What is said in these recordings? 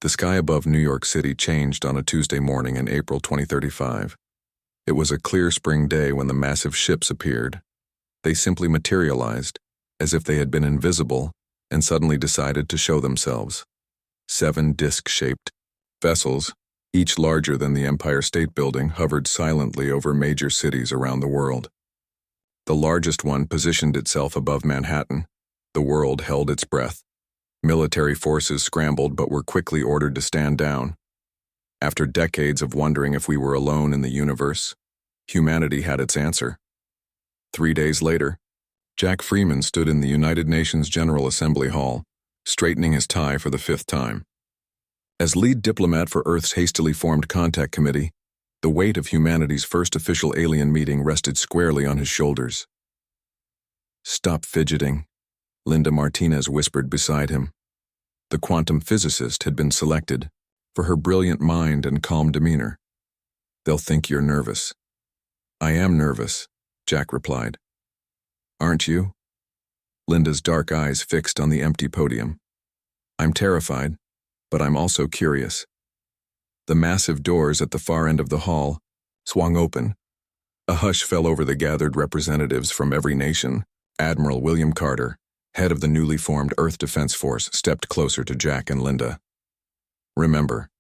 The sky above New York City changed on a Tuesday morning in April 2035. It was a clear spring day when the massive ships appeared. They simply materialized, as if they had been invisible, and suddenly decided to show themselves. 7 disc-shaped vessels, each larger than the Empire State Building, hovered silently over major cities around the world. The largest one positioned itself above Manhattan. The world held its breath. Military forces scrambled but were quickly ordered to stand down. After decades of wondering if we were alone in the universe, humanity had its answer. 3 days later, Jack Freeman stood in the United Nations General Assembly Hall, straightening his tie for the 5th time. As lead diplomat for Earth's hastily formed contact committee, the weight of humanity's first official alien meeting rested squarely on his shoulders. "Stop fidgeting," Linda Martinez whispered beside him. The quantum physicist had been selected for her brilliant mind and calm demeanor. "They'll think you're nervous." "I am nervous," Jack replied. "Aren't you?" Linda's dark eyes fixed on the empty podium. "I'm terrified, but I'm also curious." The massive doors at the far end of the hall swung open. A hush fell over the gathered representatives from every nation. Admiral William Carter, head of the newly formed Earth Defense Force, stepped closer to Jack and Linda. "Remember,"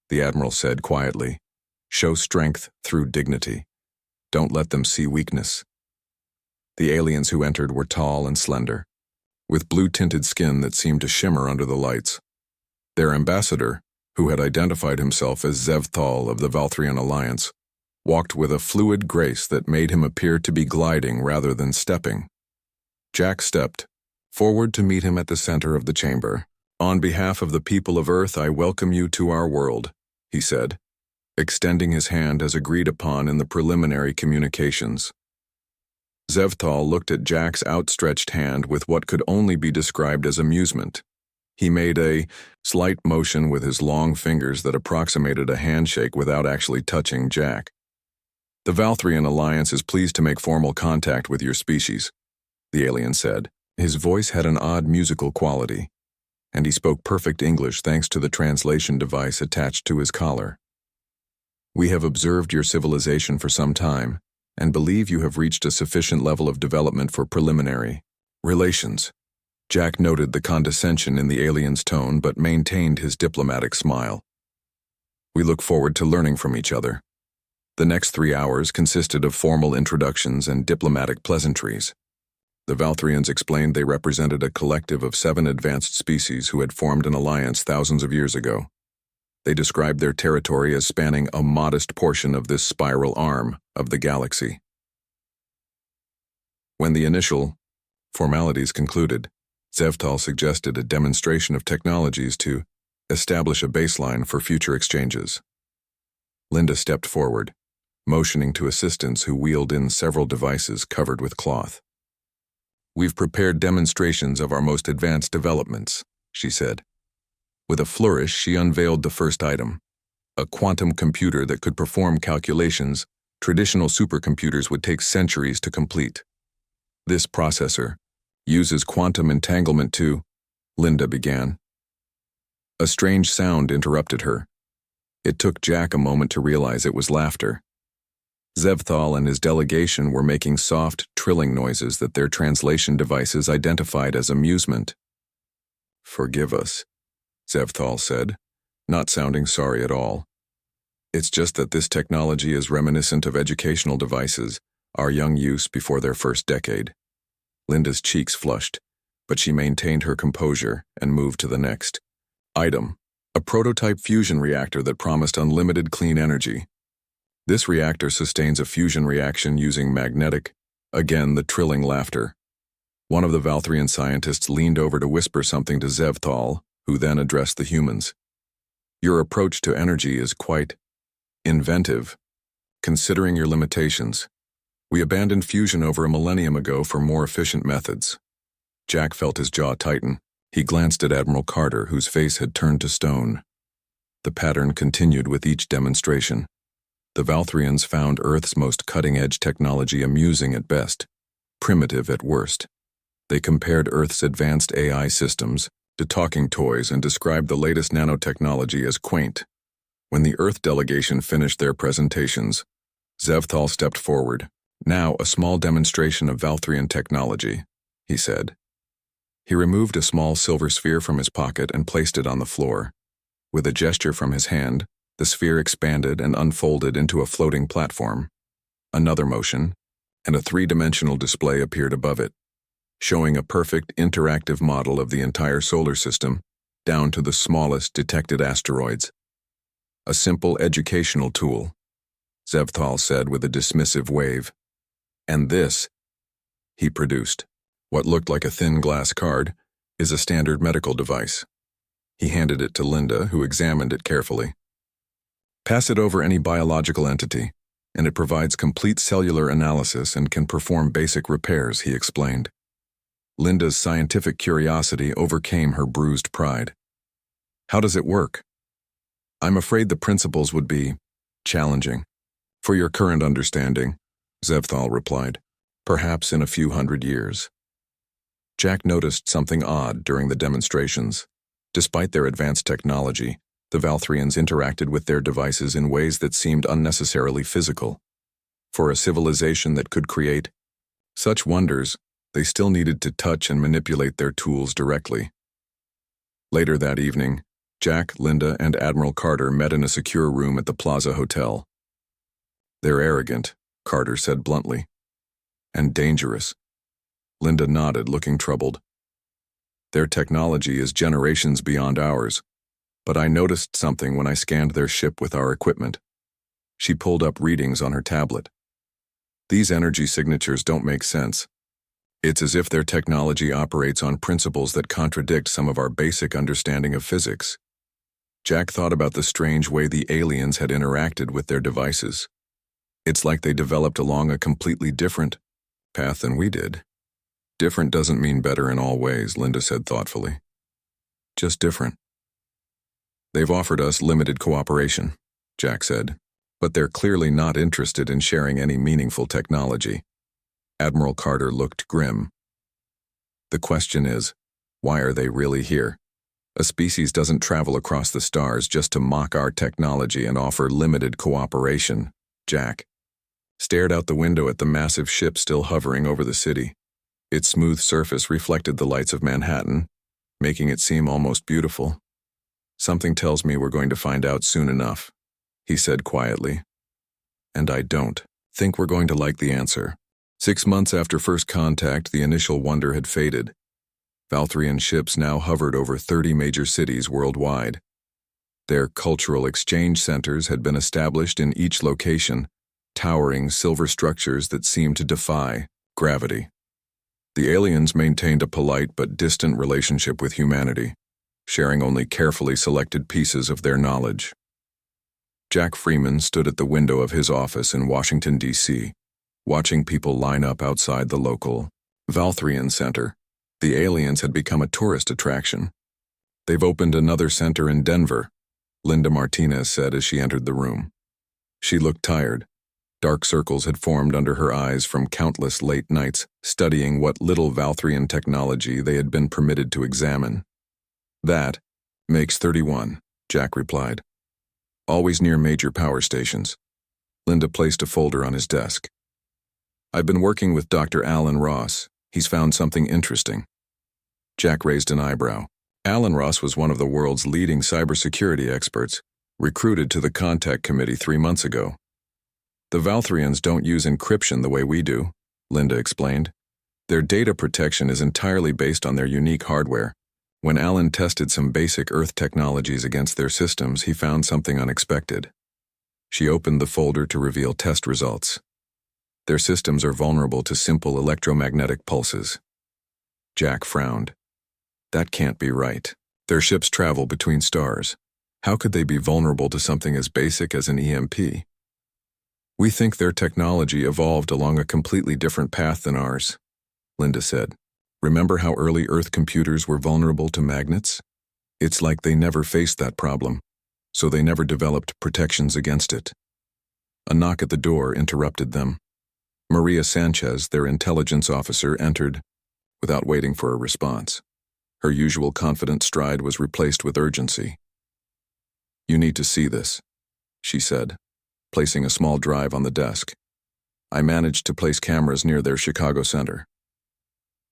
the Admiral said quietly, "show strength through dignity. Don't let them see weakness." The aliens who entered were tall and slender, with blue-tinted skin that seemed to shimmer under the lights. Their ambassador, who had identified himself as Zevthal of the Valthrian Alliance, walked with a fluid grace that made him appear to be gliding rather than stepping. Jack stepped forward to meet him at the center of the chamber. "On behalf of the people of Earth, I welcome you to our world," he said, extending his hand as agreed upon in the preliminary communications. Zevthal looked at Jack's outstretched hand with what could only be described as amusement. He made a slight motion with his long fingers that approximated a handshake without actually touching Jack. "The Valthrian Alliance is pleased to make formal contact with your species," the alien said. His voice had an odd musical quality, and he spoke perfect English thanks to the translation device attached to his collar. "We have observed your civilization for some time, and believe you have reached a sufficient level of development for preliminary relations." Jack noted the condescension in the alien's tone but maintained his diplomatic smile. "We look forward to learning from each other." The next 3 hours consisted of formal introductions and diplomatic pleasantries. The Valthrians explained they represented a collective of 7 advanced species who had formed an alliance thousands of years ago. They described their territory as spanning a modest portion of this spiral arm of the galaxy. When the initial formalities concluded, Zevthal suggested a demonstration of technologies to establish a baseline for future exchanges. Linda stepped forward, motioning to assistants who wheeled in several devices covered with cloth. "We've prepared demonstrations of our most advanced developments," she said. With a flourish, she unveiled the first item, a quantum computer that could perform calculations traditional supercomputers would take centuries to complete. "This processor uses quantum entanglement to," Linda began. A strange sound interrupted her. It took Jack a moment to realize it was laughter. Zevthal and his delegation were making soft, trilling noises that their translation devices identified as amusement. "Forgive us," Zevthal said, not sounding sorry at all. "It's just that this technology is reminiscent of educational devices, our young use before their first decade." Linda's cheeks flushed, but she maintained her composure and moved to the next item, a prototype fusion reactor that promised unlimited clean energy. "This reactor sustains a fusion reaction using magnetic," again the trilling laughter. One of the Valthrian scientists leaned over to whisper something to Zevthal, who then addressed the humans. "Your approach to energy is quite inventive, considering your limitations. We abandoned fusion over a millennium ago for more efficient methods." Jack felt his jaw tighten. He glanced at Admiral Carter, whose face had turned to stone. The pattern continued with each demonstration. The Valthrians found Earth's most cutting-edge technology amusing at best, primitive at worst. They compared Earth's advanced AI systems, to talking toys and described the latest nanotechnology as quaint. When the Earth delegation finished their presentations, Zevthal stepped forward. "Now a small demonstration of Valthrian technology," he said. He removed a small silver sphere from his pocket and placed it on the floor. With a gesture from his hand, the sphere expanded and unfolded into a floating platform. Another motion, and a three-dimensional display appeared above it, showing a perfect interactive model of the entire solar system, down to the smallest detected asteroids. "A simple educational tool," Zevthal said with a dismissive wave. "And this," he produced, what looked like a thin glass card, "is a standard medical device." He handed it to Linda, who examined it carefully. "Pass it over any biological entity, and it provides complete cellular analysis and can perform basic repairs," he explained. Linda's scientific curiosity overcame her bruised pride. "How does it work?" "I'm afraid the principles would be challenging for your current understanding," Zevthal replied. "Perhaps in a few hundred years." Jack noticed something odd during the demonstrations. Despite their advanced technology, the Valthrians interacted with their devices in ways that seemed unnecessarily physical. For a civilization that could create such wonders, they still needed to touch and manipulate their tools directly. Later that evening, Jack, Linda, and Admiral Carter met in a secure room at the Plaza Hotel. "They're arrogant," Carter said bluntly. "And dangerous." Linda nodded, looking troubled. "Their technology is generations beyond ours, but I noticed something when I scanned their ship with our equipment." She pulled up readings on her tablet. "These energy signatures don't make sense. It's as if their technology operates on principles that contradict some of our basic understanding of physics." Jack thought about the strange way the aliens had interacted with their devices. It's like they developed along a completely different path than we did. "Different doesn't mean better in all ways," Linda said thoughtfully. "Just different." "They've offered us limited cooperation," Jack said, "but they're clearly not interested in sharing any meaningful technology." Admiral Carter looked grim. "The question is, why are they really here? A species doesn't travel across the stars just to mock our technology and offer limited cooperation." Jack stared out the window at the massive ship still hovering over the city. Its smooth surface reflected the lights of Manhattan, making it seem almost beautiful. "Something tells me we're going to find out soon enough," he said quietly. "And I don't think we're going to like the answer." 6 months after first contact, the initial wonder had faded. Valthrian ships now hovered over 30 major cities worldwide. Their cultural exchange centers had been established in each location, towering silver structures that seemed to defy gravity. The aliens maintained a polite but distant relationship with humanity, sharing only carefully selected pieces of their knowledge. Jack Freeman stood at the window of his office in Washington, D.C., watching people line up outside the local Valthrian Center. The aliens had become a tourist attraction. "They've opened another center in Denver," Linda Martinez said as she entered the room. She looked tired. Dark circles had formed under her eyes from countless late nights studying what little Valthrian technology they had been permitted to examine. "That makes 31, Jack replied. "Always near major power stations." Linda placed a folder on his desk. "I've been working with Dr. Alan Ross. He's found something interesting." Jack raised an eyebrow. Alan Ross was one of the world's leading cybersecurity experts, recruited to the Contact Committee 3 months ago. "The Valthrians don't use encryption the way we do," Linda explained. "Their data protection is entirely based on their unique hardware. When Alan tested some basic Earth technologies against their systems, he found something unexpected." She opened the folder to reveal test results. "Their systems are vulnerable to simple electromagnetic pulses." Jack frowned. "That can't be right. Their ships travel between stars. How could they be vulnerable to something as basic as an EMP?" "We think their technology evolved along a completely different path than ours," Linda said. "Remember how early Earth computers were vulnerable to magnets? It's like they never faced that problem, so they never developed protections against it." A knock at the door interrupted them. Maria Sanchez, their intelligence officer, entered without waiting for a response. Her usual confident stride was replaced with urgency. "You need to see this," she said, placing a small drive on the desk. "I managed to place cameras near their Chicago center."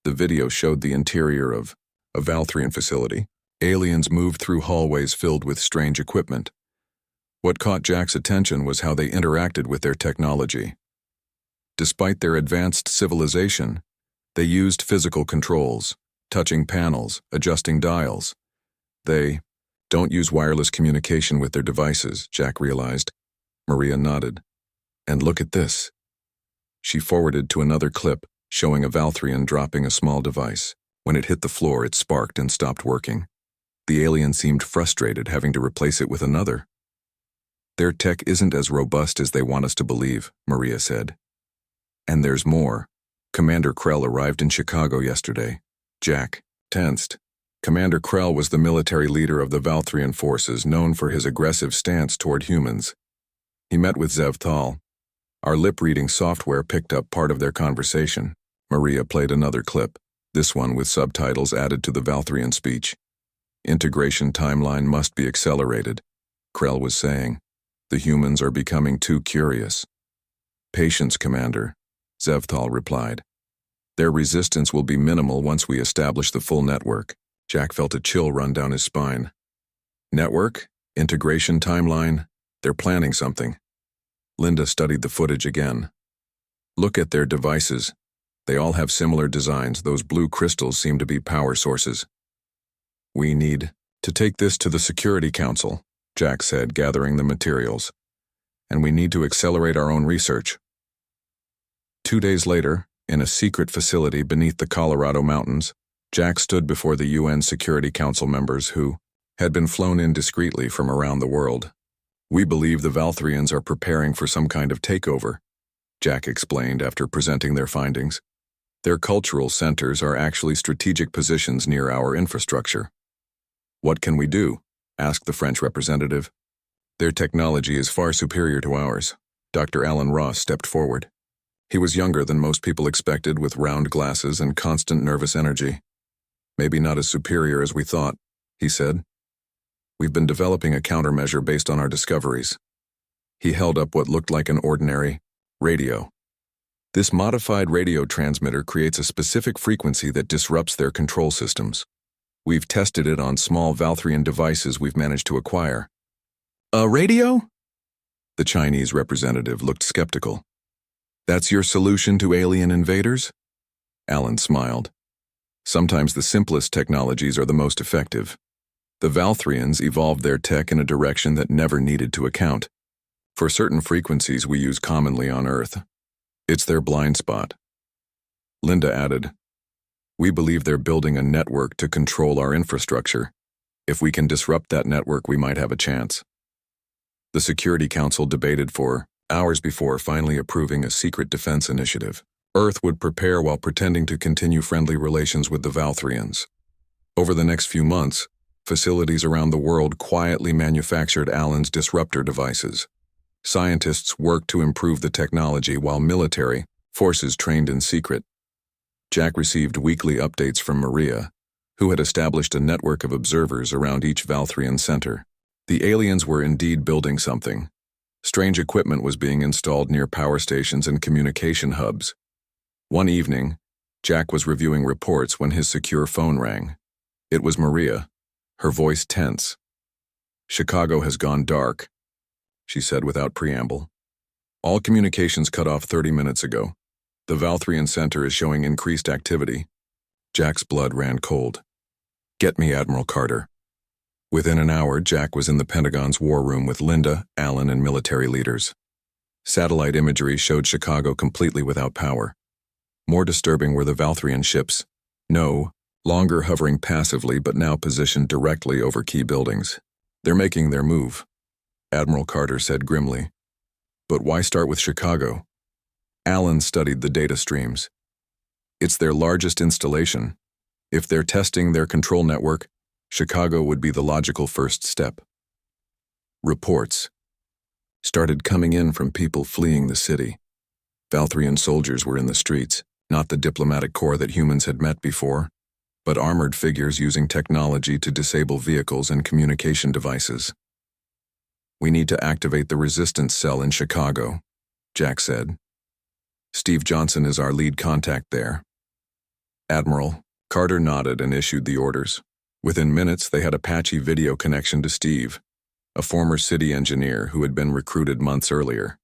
The video showed the interior of a Valthrian facility. Aliens moved through hallways filled with strange equipment. What caught Jack's attention was how they interacted with their technology. Despite their advanced civilization, they used physical controls, touching panels, adjusting dials. They don't use wireless communication with their devices, Jack realized. Maria nodded. "And look at this." She forwarded to another clip, showing a Valthrian dropping a small device. When it hit the floor, it sparked and stopped working. The alien seemed frustrated, having to replace it with another. "Their tech isn't as robust as they want us to believe," Maria said. "And there's more. Commander Krell arrived in Chicago yesterday." Jack tensed. Commander Krell was the military leader of the Valthrian forces, known for his aggressive stance toward humans. He met with Zev Thal. Our lip-reading software picked up part of their conversation. Maria played another clip, this one with subtitles added to the Valthrian speech. "Integration timeline must be accelerated," Krell was saying. "The humans are becoming too curious." "Patience, Commander," Zev Thal replied. "Their resistance will be minimal once we establish the full network." Jack felt a chill run down his spine. "Network? Integration timeline? They're planning something." Linda studied the footage again. "Look at their devices. They all have similar designs. Those blue crystals seem to be power sources." "We need to take this to the Security Council," Jack said, gathering the materials. "And we need to accelerate our own research." 2 days later, in a secret facility beneath the Colorado mountains, Jack stood before the UN Security Council members who had been flown in discreetly from around the world. "We believe the Valthrians are preparing for some kind of takeover," Jack explained after presenting their findings. "Their cultural centers are actually strategic positions near our infrastructure." "What can we do?" asked the French representative. "Their technology is far superior to ours." Dr. Alan Ross stepped forward. He was younger than most people expected, with round glasses and constant nervous energy. "Maybe not as superior as we thought," he said. "We've been developing a countermeasure based on our discoveries." He held up what looked like an ordinary radio. "This modified radio transmitter creates a specific frequency that disrupts their control systems. We've tested it on small Valthrian devices we've managed to acquire." "A radio?" The Chinese representative looked skeptical. "That's your solution to alien invaders?" Alan smiled. "Sometimes the simplest technologies are the most effective. The Valthrians evolved their tech in a direction that never needed to account for certain frequencies we use commonly on Earth. It's their blind spot." Linda added, "We believe they're building a network to control our infrastructure. If we can disrupt that network, we might have a chance." The Security Council debated for hours before finally approving a secret defense initiative. Earth would prepare while pretending to continue friendly relations with the Valthrians. Over the next few months, facilities around the world quietly manufactured Alan's disruptor devices. Scientists worked to improve the technology while military forces trained in secret. Jack received weekly updates from Maria, who had established a network of observers around each Valthrian center. The aliens were indeed building something. Strange equipment was being installed near power stations and communication hubs. One evening, Jack was reviewing reports when his secure phone rang. It was Maria, her voice tense. "Chicago has gone dark," she said without preamble. "All communications cut off 30 minutes ago. The Valthrian Center is showing increased activity." Jack's blood ran cold. "Get me Admiral Carter." Within an hour, Jack was in the Pentagon's war room with Linda, Alan, and military leaders. Satellite imagery showed Chicago completely without power. More disturbing were the Valthrian ships, no longer hovering passively but now positioned directly over key buildings. "They're making their move," Admiral Carter said grimly. "But why start with Chicago?" Alan studied the data streams. "It's their largest installation. If they're testing their control network, Chicago would be the logical first step." Reports started coming in from people fleeing the city. Valthrian soldiers were in the streets, not the diplomatic corps that humans had met before, but armored figures using technology to disable vehicles and communication devices. "We need to activate the resistance cell in Chicago," Jack said. "Steve Johnson is our lead contact there." "Admiral." Carter nodded and issued the orders. Within minutes, they had a patchy video connection to Steve, a former city engineer who had been recruited months earlier.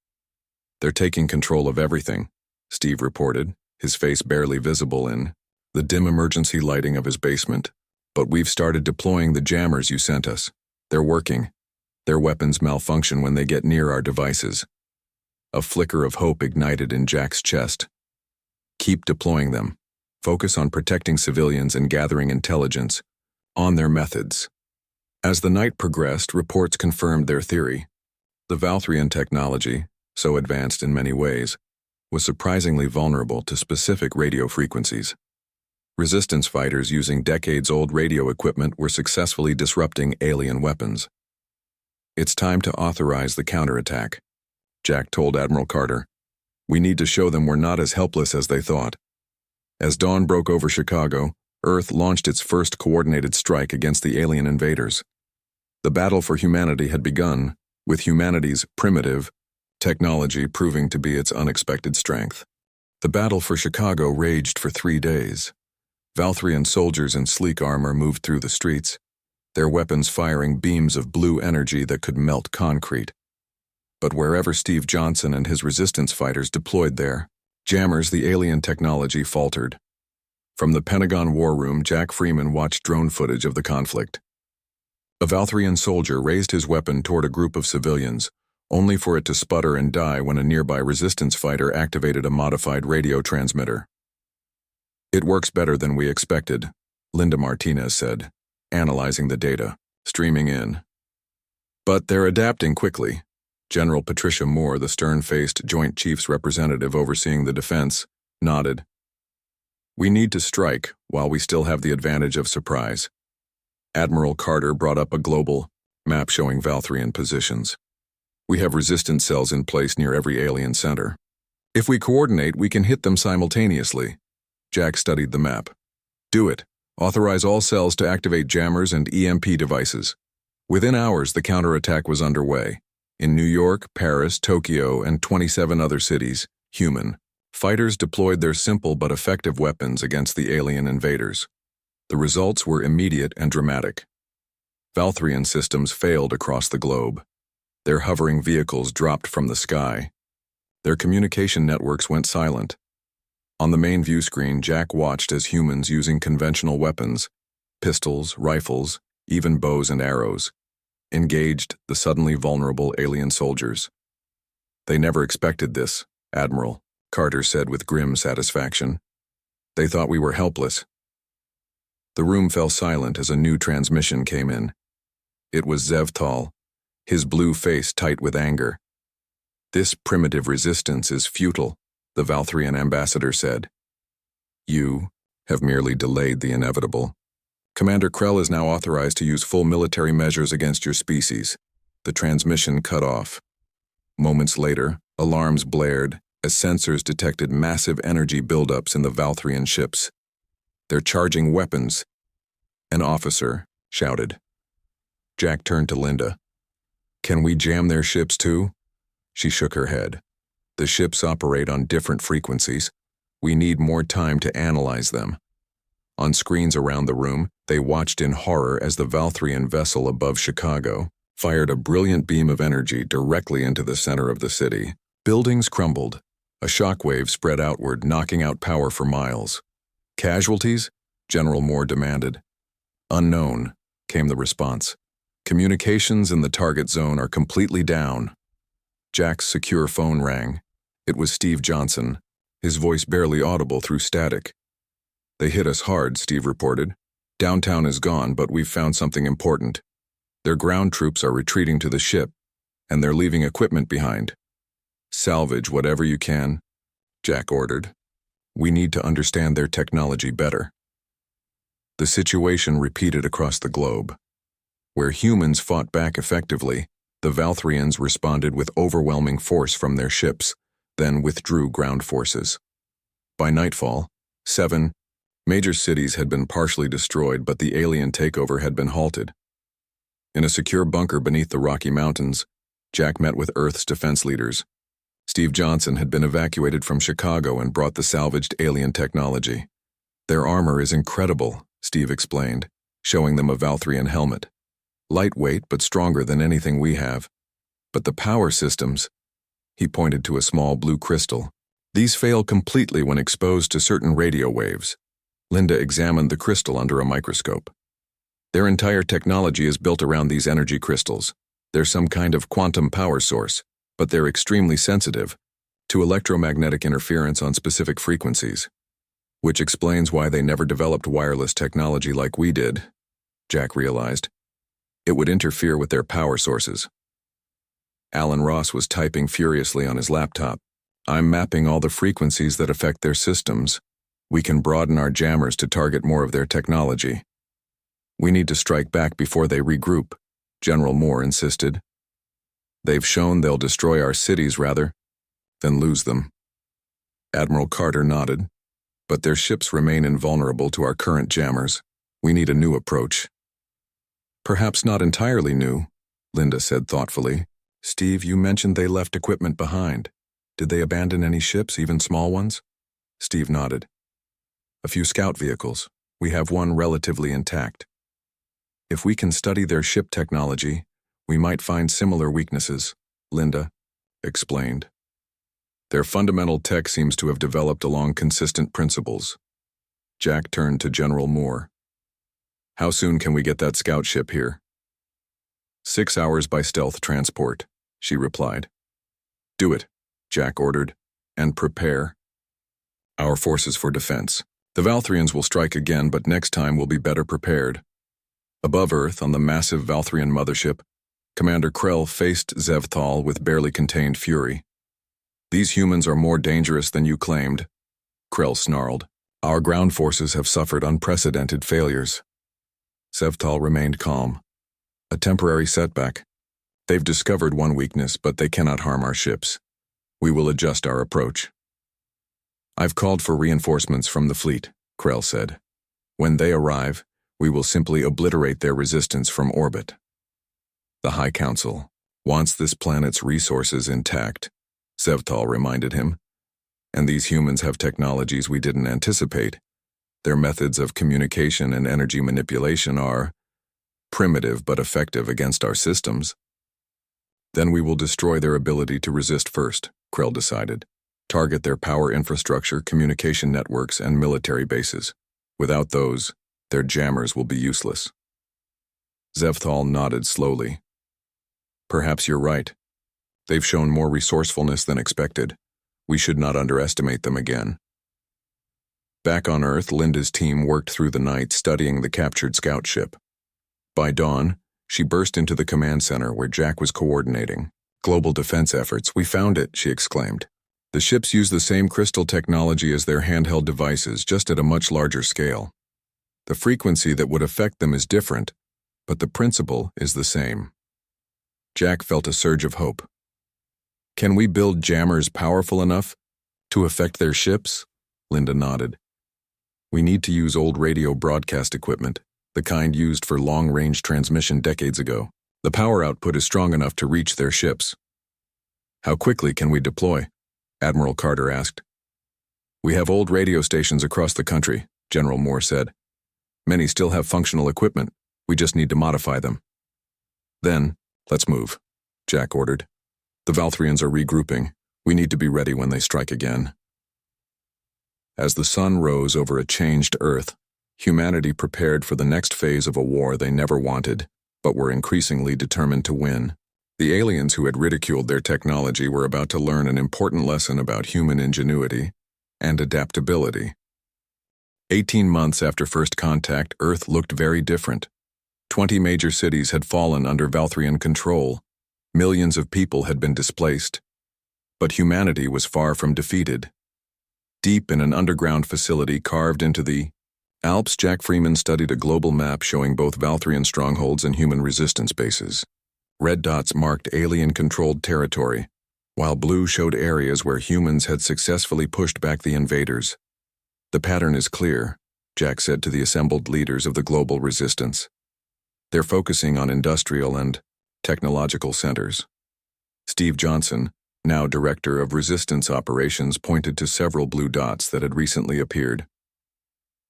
"They're taking control of everything," Steve reported, his face barely visible in the dim emergency lighting of his basement. "But we've started deploying the jammers you sent us. They're working. Their weapons malfunction when they get near our devices." A flicker of hope ignited in Jack's chest. "Keep deploying them. Focus on protecting civilians and gathering intelligence on their methods." As the night progressed, reports confirmed their theory. The Valthrian technology, so advanced in many ways, was surprisingly vulnerable to specific radio frequencies. Resistance fighters using decades-old radio equipment were successfully disrupting alien weapons. "It's time to authorize the counterattack," Jack told Admiral Carter. "We need to show them we're not as helpless as they thought." As dawn broke over Chicago, Earth launched its first coordinated strike against the alien invaders. The battle for humanity had begun, with humanity's primitive technology proving to be its unexpected strength. The battle for Chicago raged for 3 days. Valthrian soldiers in sleek armor moved through the streets, their weapons firing beams of blue energy that could melt concrete. But wherever Steve Johnson and his resistance fighters deployed their jammers, the alien technology faltered. From the Pentagon War Room, Jack Freeman watched drone footage of the conflict. A Valthrian soldier raised his weapon toward a group of civilians, only for it to sputter and die when a nearby resistance fighter activated a modified radio transmitter. "It works better than we expected," Linda Martinez said, analyzing the data, streaming in. "But they're adapting quickly." General Patricia Moore, the stern-faced Joint Chiefs representative overseeing the defense, nodded. "We need to strike while we still have the advantage of surprise." Admiral Carter brought up a global map showing Valthrian positions. "We have resistance cells in place near every alien center. If we coordinate, we can hit them simultaneously." Jack studied the map. "Do it. Authorize all cells to activate jammers and EMP devices." Within hours, the counterattack was underway. In New York, Paris, Tokyo, and 27 other cities, human fighters deployed their simple but effective weapons against the alien invaders. The results were immediate and dramatic. Valthrian systems failed across the globe. Their hovering vehicles dropped from the sky. Their communication networks went silent. On the main view screen, Jack watched as humans using conventional weapons, pistols, rifles, even bows and arrows, engaged the suddenly vulnerable alien soldiers. "They never expected this, Admiral," Carter said with grim satisfaction. "They thought we were helpless." The room fell silent as a new transmission came in. It was Zevtal, his blue face tight with anger. "This primitive resistance is futile," the Valthrian ambassador said. "You have merely delayed the inevitable. Commander Krell is now authorized to use full military measures against your species." The transmission cut off. Moments later, alarms blared as sensors detected massive energy buildups in the Valthrian ships. "They're charging weapons," an officer shouted. Jack turned to Linda. "Can we jam their ships too?" She shook her head. "The ships operate on different frequencies. We need more time to analyze them." On screens around the room, they watched in horror as the Valthrian vessel above Chicago fired a brilliant beam of energy directly into the center of the city. Buildings crumbled. A shockwave spread outward, knocking out power for miles. "Casualties?" General Moore demanded. "Unknown," came the response. "Communications in the target zone are completely down." Jack's secure phone rang. It was Steve Johnson, his voice barely audible through static. "They hit us hard," Steve reported. "Downtown is gone, but we've found something important. Their ground troops are retreating to the ship, and they're leaving equipment behind. Salvage whatever you can," Jack ordered. "We need to understand their technology better." The situation repeated across the globe. Where humans fought back effectively, the Valthrians responded with overwhelming force from their ships, then withdrew ground forces. By nightfall, 7 Major cities had been partially destroyed, but the alien takeover had been halted. In a secure bunker beneath the Rocky Mountains, Jack met with Earth's defense leaders. Steve Johnson had been evacuated from Chicago and brought the salvaged alien technology. Their armor is incredible, Steve explained, showing them a Valthrian helmet. Lightweight but stronger than anything we have. But the power systems, he pointed to a small blue crystal. These fail completely when exposed to certain radio waves. Linda examined the crystal under a microscope. Their entire technology is built around these energy crystals. They're some kind of quantum power source, but they're extremely sensitive to electromagnetic interference on specific frequencies, which explains why they never developed wireless technology like we did, Jack realized. It would interfere with their power sources. Alan Ross was typing furiously on his laptop. I'm mapping all the frequencies that affect their systems. We can broaden our jammers to target more of their technology. We need to strike back before they regroup, General Moore insisted. They've shown they'll destroy our cities rather than lose them. Admiral Carter nodded. But their ships remain invulnerable to our current jammers. We need a new approach. Perhaps not entirely new, Linda said thoughtfully. Steve, you mentioned they left equipment behind. Did they abandon any ships, even small ones? Steve nodded. A few scout vehicles. We have one relatively intact. If we can study their ship technology, we might find similar weaknesses, Linda explained. Their fundamental tech seems to have developed along consistent principles. Jack turned to General Moore. How soon can we get that scout ship here? 6 hours by stealth transport, she replied. Do it, Jack ordered, and prepare our forces for defense. The Valthrians will strike again, but next time we'll be better prepared. Above Earth, on the massive Valthrian mothership, Commander Krell faced Zevthal with barely contained fury. These humans are more dangerous than you claimed, Krell snarled. Our ground forces have suffered unprecedented failures. Zevthal remained calm. A temporary setback. They've discovered one weakness, but they cannot harm our ships. We will adjust our approach. I've called for reinforcements from the fleet, Krell said. When they arrive, we will simply obliterate their resistance from orbit. The High Council wants this planet's resources intact, Zevthal reminded him. And these humans have technologies we didn't anticipate. Their methods of communication and energy manipulation are primitive but effective against our systems. Then we will destroy their ability to resist first, Krell decided. Target their power infrastructure, communication networks, and military bases. Without those, their jammers will be useless. Zevthal nodded slowly. Perhaps you're right. They've shown more resourcefulness than expected. We should not underestimate them again. Back on Earth, Linda's team worked through the night studying the captured scout ship. By dawn, she burst into the command center where Jack was coordinating global defense efforts. We found it, she exclaimed. The ships use the same crystal technology as their handheld devices, just at a much larger scale. The frequency that would affect them is different, but the principle is the same. Jack felt a surge of hope. Can we build jammers powerful enough to affect their ships? Linda nodded. We need to use old radio broadcast equipment, the kind used for long-range transmission decades ago. The power output is strong enough to reach their ships. How quickly can we deploy? Admiral Carter asked. We have old radio stations across the country, General Moore said. Many still have functional equipment. We just need to modify them. Then, let's move, Jack ordered. The Valthrians are regrouping. We need to be ready when they strike again. As the sun rose over a changed Earth, humanity prepared for the next phase of a war they never wanted, but were increasingly determined to win. The aliens who had ridiculed their technology were about to learn an important lesson about human ingenuity and adaptability. 18 months after first contact, Earth looked very different. 20 major cities had fallen under Valthrian control. Millions of people had been displaced. But humanity was far from defeated. Deep in an underground facility carved into the Alps, Jack Freeman studied a global map showing both Valthrian strongholds and human resistance bases. Red dots marked alien-controlled territory, while blue showed areas where humans had successfully pushed back the invaders. The pattern is clear. Jack said to the assembled leaders of the global resistance. They're focusing on industrial and technological centers. Steve Johnson, now director of resistance operations, pointed to several blue dots that had recently appeared.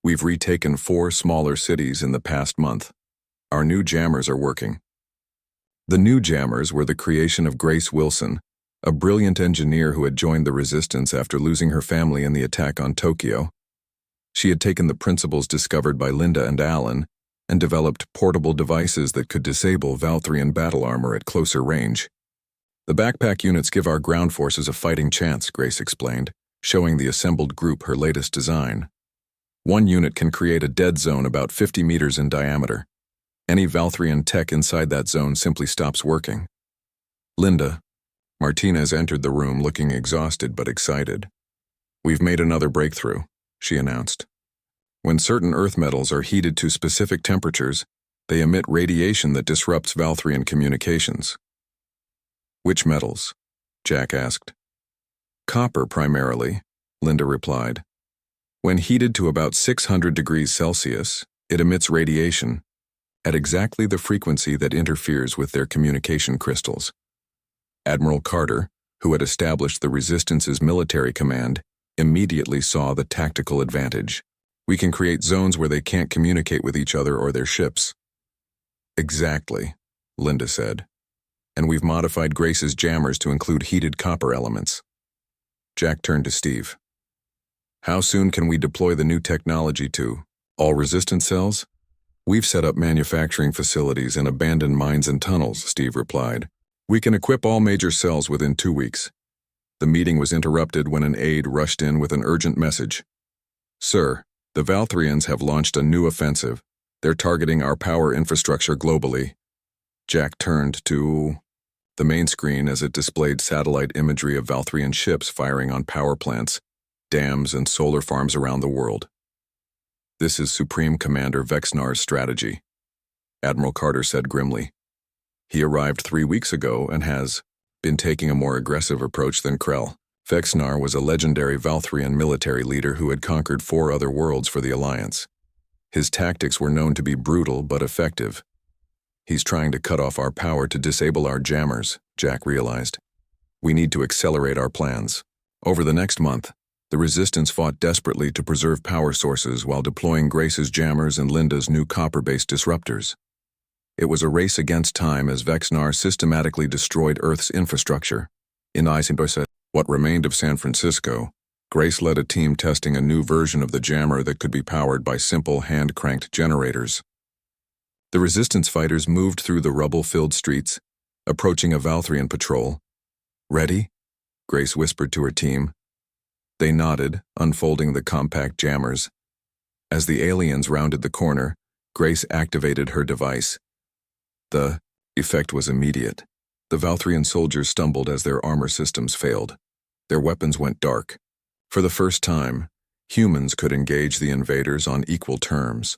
We've retaken 4 smaller cities in the past month. Our new jammers are working. The new jammers were the creation of Grace Wilson, a brilliant engineer who had joined the resistance after losing her family in the attack on Tokyo. She had taken the principles discovered by Linda and Alan and developed portable devices that could disable Valthrian battle armor at closer range. The backpack units give our ground forces a fighting chance, Grace explained, showing the assembled group her latest design. One unit can create a dead zone about 50 meters in diameter. Any Valthrian tech inside that zone simply stops working. Linda, Martinez entered the room looking exhausted but excited. We've made another breakthrough, she announced. When certain earth metals are heated to specific temperatures, they emit radiation that disrupts Valthrian communications. Which metals? Jack asked. Copper primarily, Linda replied. When heated to about 600 degrees Celsius, it emits radiation at exactly the frequency that interferes with their communication crystals. Admiral Carter, who had established the Resistance's military command, immediately saw the tactical advantage. We can create zones where they can't communicate with each other or their ships. Exactly, Linda said. And we've modified Grace's jammers to include heated copper elements. Jack turned to Steve. How soon can we deploy the new technology to all resistance cells? We've set up manufacturing facilities in abandoned mines and tunnels, Steve replied. We can equip all major cells within 2 weeks. The meeting was interrupted when an aide rushed in with an urgent message. Sir, the Valthrians have launched a new offensive. They're targeting our power infrastructure globally. Jack turned to the main screen as it displayed satellite imagery of Valthrian ships firing on power plants, dams, and solar farms around the world. This is Supreme Commander Vexnar's strategy, Admiral Carter said grimly. He arrived 3 weeks ago and has been taking a more aggressive approach than Krell. Vexnar was a legendary Valthrian military leader who had conquered 4 other worlds for the Alliance. His tactics were known to be brutal but effective. He's trying to cut off our power to disable our jammers, Jack realized. We need to accelerate our plans. Over the next month, the Resistance fought desperately to preserve power sources while deploying Grace's jammers and Linda's new copper-based disruptors. It was a race against time as Vexnar systematically destroyed Earth's infrastructure. In what remained of San Francisco, Grace led a team testing a new version of the jammer that could be powered by simple hand-cranked generators. The Resistance fighters moved through the rubble-filled streets, approaching a Valthrian patrol. Ready? Grace whispered to her team. They nodded, unfolding the compact jammers. As the aliens rounded the corner, Grace activated her device. The effect was immediate. The Valthrian soldiers stumbled as their armor systems failed. Their weapons went dark. For the first time, humans could engage the invaders on equal terms.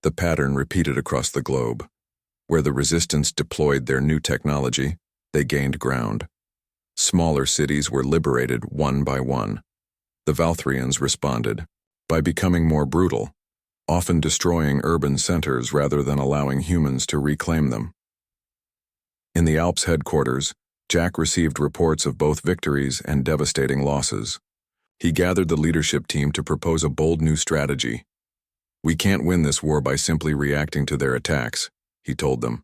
The pattern repeated across the globe. Where the Resistance deployed their new technology, they gained ground. Smaller cities were liberated one by one. The Valthrians responded by becoming more brutal, often destroying urban centers rather than allowing humans to reclaim them. In the Alps headquarters, Jack received reports of both victories and devastating losses. He gathered the leadership team to propose a bold new strategy. We can't win this war by simply reacting to their attacks, he told them.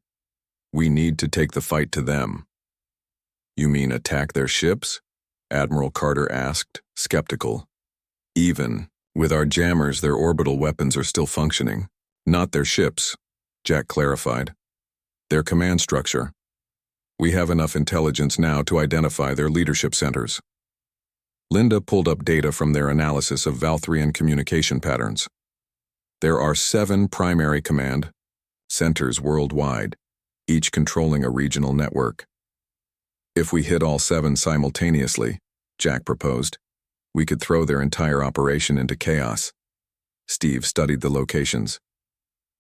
We need to take the fight to them. You mean attack their ships? Admiral Carter asked, skeptical. Even with our jammers, their orbital weapons are still functioning. Not their ships, Jack clarified. Their command structure. We have enough intelligence now to identify their leadership centers. Linda pulled up data from their analysis of Valthrian communication patterns. There are 7 primary command centers worldwide, each controlling a regional network. If we hit all 7 simultaneously, Jack proposed, we could throw their entire operation into chaos. Steve studied the locations.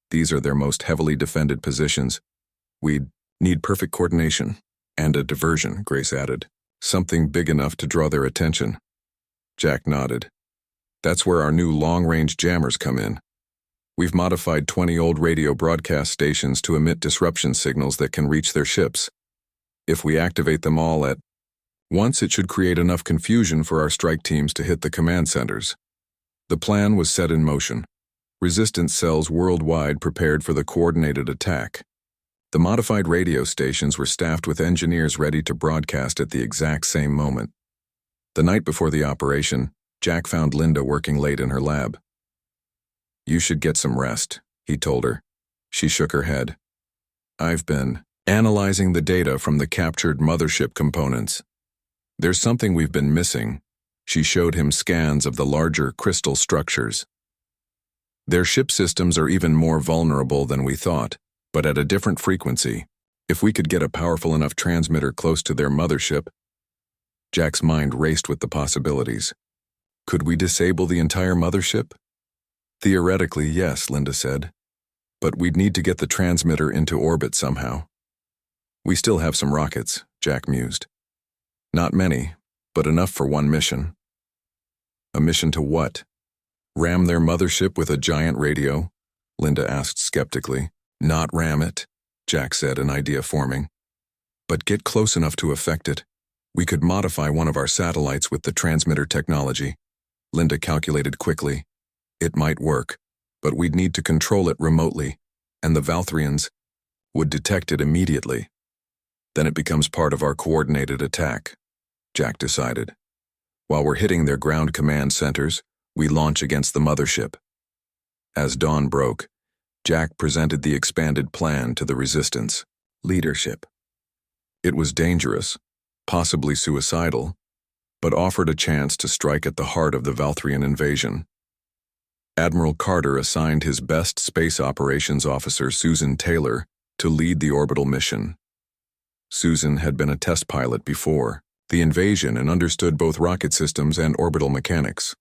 These are their most heavily defended positions. We'd need perfect coordination and a diversion, Grace added. Something big enough to draw their attention. Jack nodded. That's where our new long-range jammers come in. We've modified 20 old radio broadcast stations to emit disruption signals that can reach their ships. If we activate them all at once, it should create enough confusion for our strike teams to hit the command centers. The plan was set in motion. Resistance cells worldwide prepared for the coordinated attack. The modified radio stations were staffed with engineers ready to broadcast at the exact same moment. The night before the operation, Jack found Linda working late in her lab. "You should get some rest," he told her. She shook her head. "I've been analyzing the data from the captured mothership components. There's something we've been missing." She showed him scans of the larger crystal structures. "Their ship systems are even more vulnerable than we thought, but at a different frequency. If we could get a powerful enough transmitter close to their mothership..." Jack's mind raced with the possibilities. "Could we disable the entire mothership?" "Theoretically, yes," Linda said. "But we'd need to get the transmitter into orbit somehow." "We still have some rockets," Jack mused. "Not many, but enough for one mission." "A mission to what? Ram their mothership with a giant radio?" Linda asked skeptically. "Not ram it," Jack said, an idea forming. "But get close enough to affect it. We could modify one of our satellites with the transmitter technology." Linda calculated quickly. "It might work, but we'd need to control it remotely, and the Valthrians would detect it immediately. Then it becomes part of our coordinated attack," Jack decided. "While we're hitting their ground command centers, we launch against the mothership." As dawn broke, Jack presented the expanded plan to the Resistance leadership. It was dangerous, possibly suicidal, but offered a chance to strike at the heart of the Valthrian invasion. Admiral Carter assigned his best space operations officer, Susan Taylor, to lead the orbital mission. Susan had been a test pilot before the invasion and understood both rocket systems and orbital mechanics.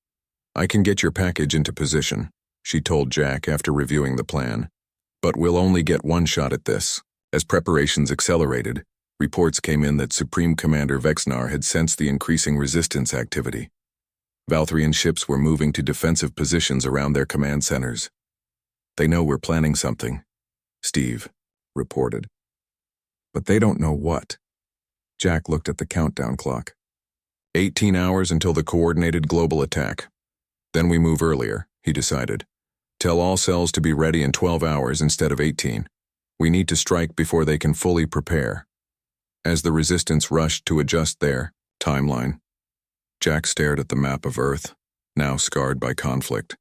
"I can get your package into position," she told Jack after reviewing the plan. "But we'll only get one shot at this." As preparations accelerated, reports came in that Supreme Commander Vexnar had sensed the increasing resistance activity. Valthrian ships were moving to defensive positions around their command centers. "They know we're planning something," Steve reported. "But they don't know what." Jack looked at the countdown clock. 18 hours until the coordinated global attack. "Then we move earlier," he decided. "Tell all cells to be ready in 12 hours instead of 18. We need to strike before they can fully prepare." As the Resistance rushed to adjust their timeline, Jack stared at the map of Earth, now scarred by conflict.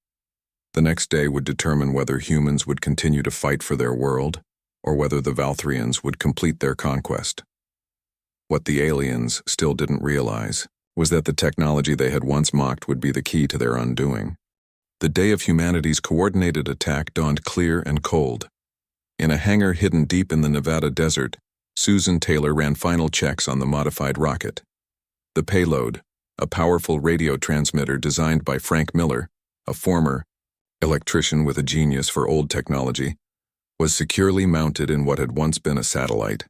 The next day would determine whether humans would continue to fight for their world, or whether the Valthrians would complete their conquest. What the aliens still didn't realize was that the technology they had once mocked would be the key to their undoing. The day of humanity's coordinated attack dawned clear and cold. In a hangar hidden deep in the Nevada desert, Susan Taylor ran final checks on the modified rocket. The payload, a powerful radio transmitter designed by Frank Miller, a former electrician with a genius for old technology, was securely mounted in what had once been a satellite.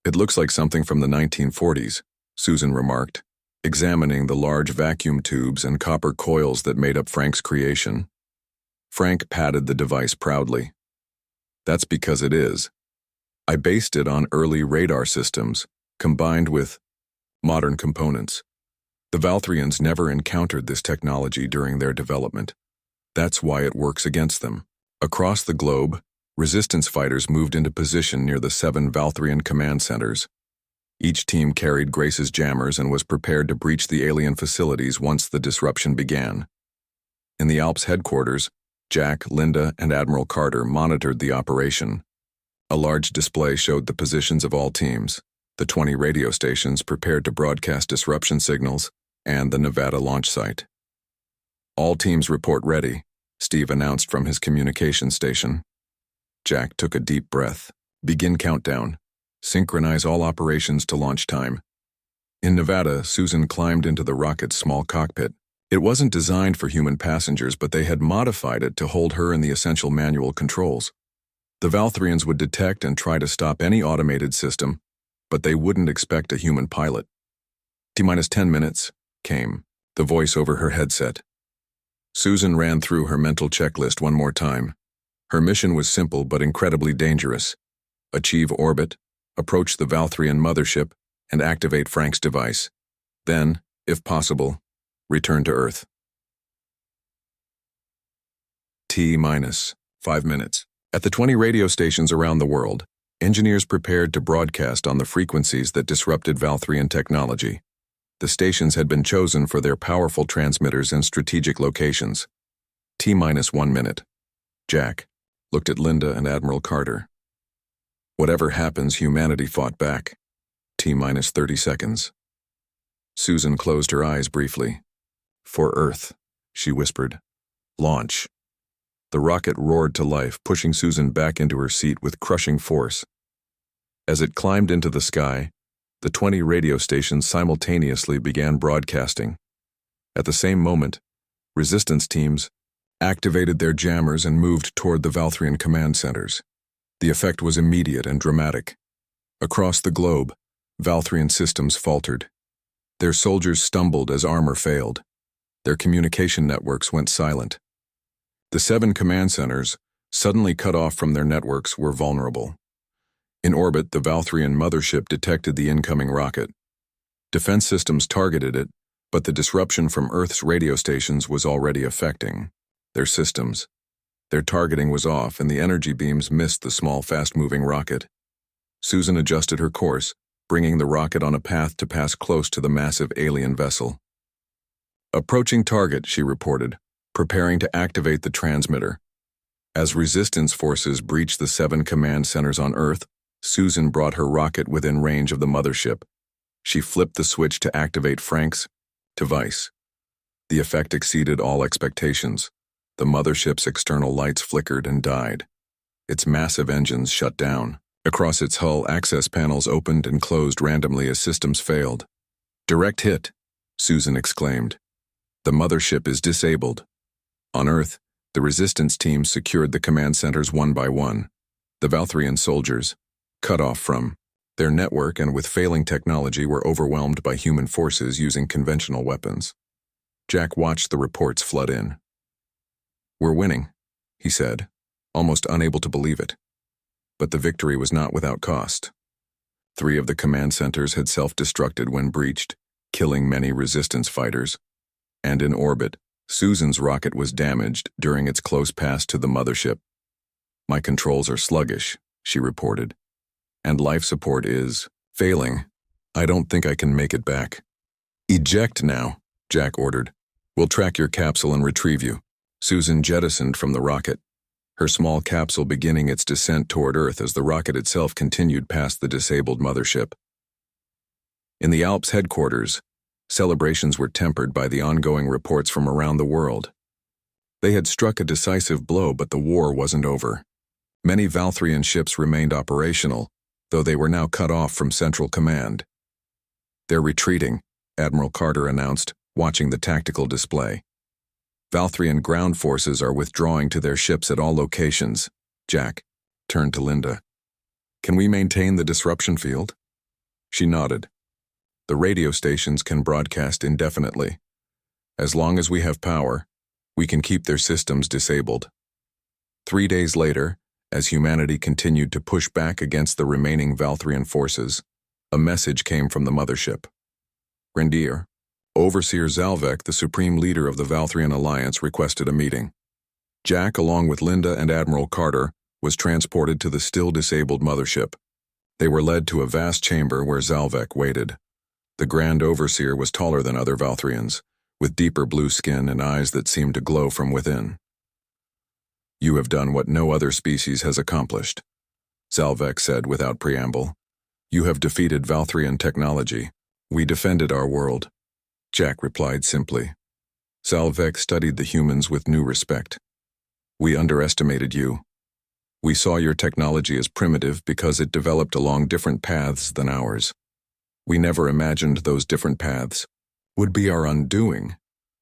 "It looks like something from the 1940s, Susan remarked, examining the large vacuum tubes and copper coils that made up Frank's creation. Frank patted the device proudly. "That's because it is. I based it on early radar systems, combined with modern components. The Valthrians never encountered this technology during their development. That's why it works against them." Across the globe, Resistance fighters moved into position near the 7 Valthrian command centers. Each team carried Grace's jammers and was prepared to breach the alien facilities once the disruption began. In the Alps headquarters, Jack, Linda, and Admiral Carter monitored the operation. A large display showed the positions of all teams, the 20 radio stations prepared to broadcast disruption signals, and the Nevada launch site. "All teams report ready," Steve announced from his communication station. Jack took a deep breath. "Begin countdown. Synchronize all operations to launch time." In Nevada, Susan climbed into the rocket's small cockpit. It wasn't designed for human passengers, but they had modified it to hold her in the essential manual controls. The Valthrians would detect and try to stop any automated system, but they wouldn't expect a human pilot. "T-minus 10 minutes, came the voice over her headset. Susan ran through her mental checklist one more time. Her mission was simple but incredibly dangerous. Achieve orbit, approach the Valthrian mothership, and activate Frank's device. Then, if possible, return to Earth. T-5 minutes. At the 20 radio stations around the world, engineers prepared to broadcast on the frequencies that disrupted Valthrian technology. The stations had been chosen for their powerful transmitters and strategic locations. T-1 minute. Jack looked at Linda and Admiral Carter. Whatever happens, humanity fought back. T-30 seconds. Susan closed her eyes briefly. For Earth, she whispered. Launch. The rocket roared to life, pushing Susan back into her seat with crushing force. As it climbed into the sky, the 20 radio stations simultaneously began broadcasting. At the same moment, resistance teams activated their jammers and moved toward the Valthrian command centers. The effect was immediate and dramatic. Across the globe, Valthrian systems faltered. Their soldiers stumbled as armor failed. Their communication networks went silent. The 7 command centers, suddenly cut off from their networks, were vulnerable. In orbit, the Valthrian mothership detected the incoming rocket. Defense systems targeted it, but the disruption from Earth's radio stations was already affecting their systems. Their targeting was off, and the energy beams missed the small, fast-moving rocket. Susan adjusted her course, bringing the rocket on a path to pass close to the massive alien vessel. Approaching target, she reported, preparing to activate the transmitter. As resistance forces breached the 7 command centers on Earth, Susan brought her rocket within range of the mothership. She flipped the switch to activate Frank's device. The effect exceeded all expectations. The mothership's external lights flickered and died. Its massive engines shut down. Across its hull, access panels opened and closed randomly as systems failed. Direct hit, Susan exclaimed. The mothership is disabled. On Earth, the resistance team secured the command centers one by one. The Valthrian soldiers, cut off from their network and with failing technology, were overwhelmed by human forces using conventional weapons. Jack watched the reports flood in. We're winning, he said, almost unable to believe it. But the victory was not without cost. 3 of the command centers had self-destructed when breached, killing many resistance fighters. And in orbit, Susan's rocket was damaged during its close pass to the mothership. My controls are sluggish, she reported. And life support is failing. I don't think I can make it back. Eject now, Jack ordered. We'll track your capsule and retrieve you. Susan jettisoned from the rocket, her small capsule beginning its descent toward Earth as the rocket itself continued past the disabled mothership. In the Alps headquarters, celebrations were tempered by the ongoing reports from around the world. They had struck a decisive blow, but the war wasn't over. Many Valthrian ships remained operational, though they were now cut off from Central Command. They're retreating, Admiral Carter announced, watching the tactical display. Valthrian ground forces are withdrawing to their ships at all locations. Jack turned to Linda. Can we maintain the disruption field? She nodded. The radio stations can broadcast indefinitely. As long as we have power, we can keep their systems disabled. 3 days later, as humanity continued to push back against the remaining Valthrian forces, a message came from the mothership. Grenadier, Overseer Zalvek, the supreme leader of the Valthrian Alliance, requested a meeting. Jack, along with Linda and Admiral Carter, was transported to the still-disabled mothership. They were led to a vast chamber where Zalvek waited. The Grand Overseer was taller than other Valthrians, with deeper blue skin and eyes that seemed to glow from within. You have done what no other species has accomplished, Zalvek said without preamble. You have defeated Valthrian technology. We defended our world. Jack replied simply. Zalvek studied the humans with new respect. We underestimated you. We saw your technology as primitive because it developed along different paths than ours. We never imagined those different paths would be our undoing.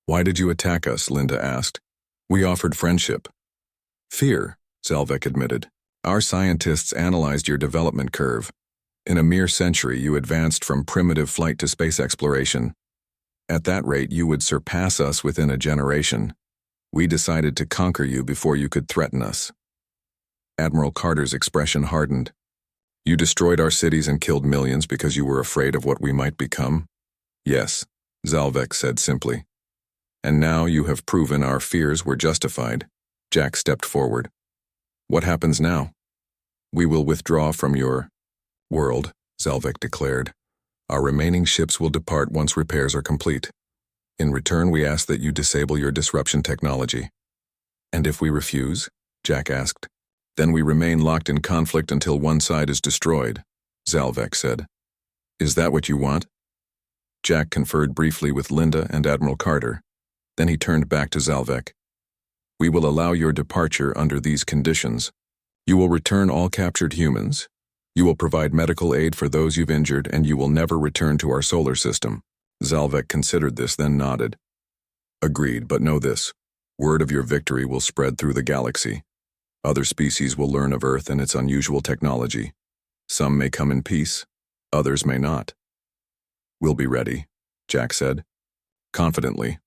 Why did you attack us? Linda asked. We offered friendship. Fear, Zalvek admitted. Our scientists analyzed your development curve. In a mere century, you advanced from primitive flight to space exploration. At that rate, you would surpass us within a generation. We decided to conquer you before you could threaten us. Admiral Carter's expression hardened. You destroyed our cities and killed millions because you were afraid of what we might become? Yes, Zalvek said simply. And now you have proven our fears were justified. Jack stepped forward. What happens now? We will withdraw from your world, Zalvek declared. Our remaining ships will depart once repairs are complete. In return, we ask that you disable your disruption technology. And if we refuse? Jack asked. Then we remain locked in conflict until one side is destroyed, Zalvek said. Is that what you want? Jack conferred briefly with Linda and Admiral Carter. Then he turned back to Zalvek. We will allow your departure under these conditions. You will return all captured humans. You will provide medical aid for those you've injured, and you will never return to our solar system. Zalvek considered this, then nodded. Agreed, but know this. Word of your victory will spread through the galaxy. Other species will learn of Earth and its unusual technology. Some may come in peace, others may not. We'll be ready, Jack said, confidently.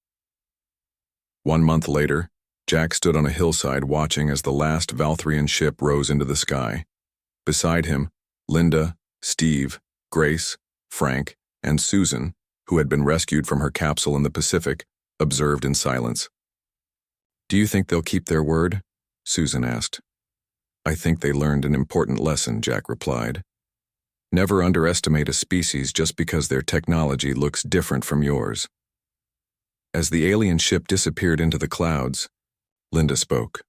1 month later, Jack stood on a hillside watching as the last Valthrian ship rose into the sky. Beside him, Linda, Steve, Grace, Frank, and Susan, who had been rescued from her capsule in the Pacific, observed in silence. Do you think they'll keep their word? Susan asked. I think they learned an important lesson, Jack replied. Never underestimate a species just because their technology looks different from yours. As the alien ship disappeared into the clouds, Linda spoke.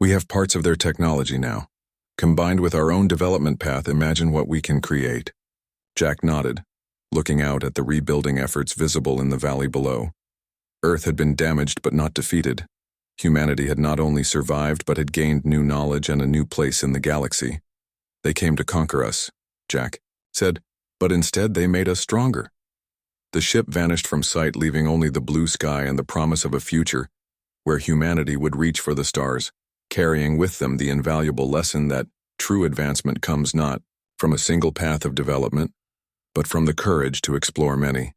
We have parts of their technology now. Combined with our own development path, imagine what we can create. Jack nodded, looking out at the rebuilding efforts visible in the valley below. Earth had been damaged but not defeated. Humanity had not only survived but had gained new knowledge and a new place in the galaxy. They came to conquer us, Jack said, but instead they made us stronger. The ship vanished from sight, leaving only the blue sky and the promise of a future where humanity would reach for the stars, carrying with them the invaluable lesson that true advancement comes not from a single path of development, but from the courage to explore many.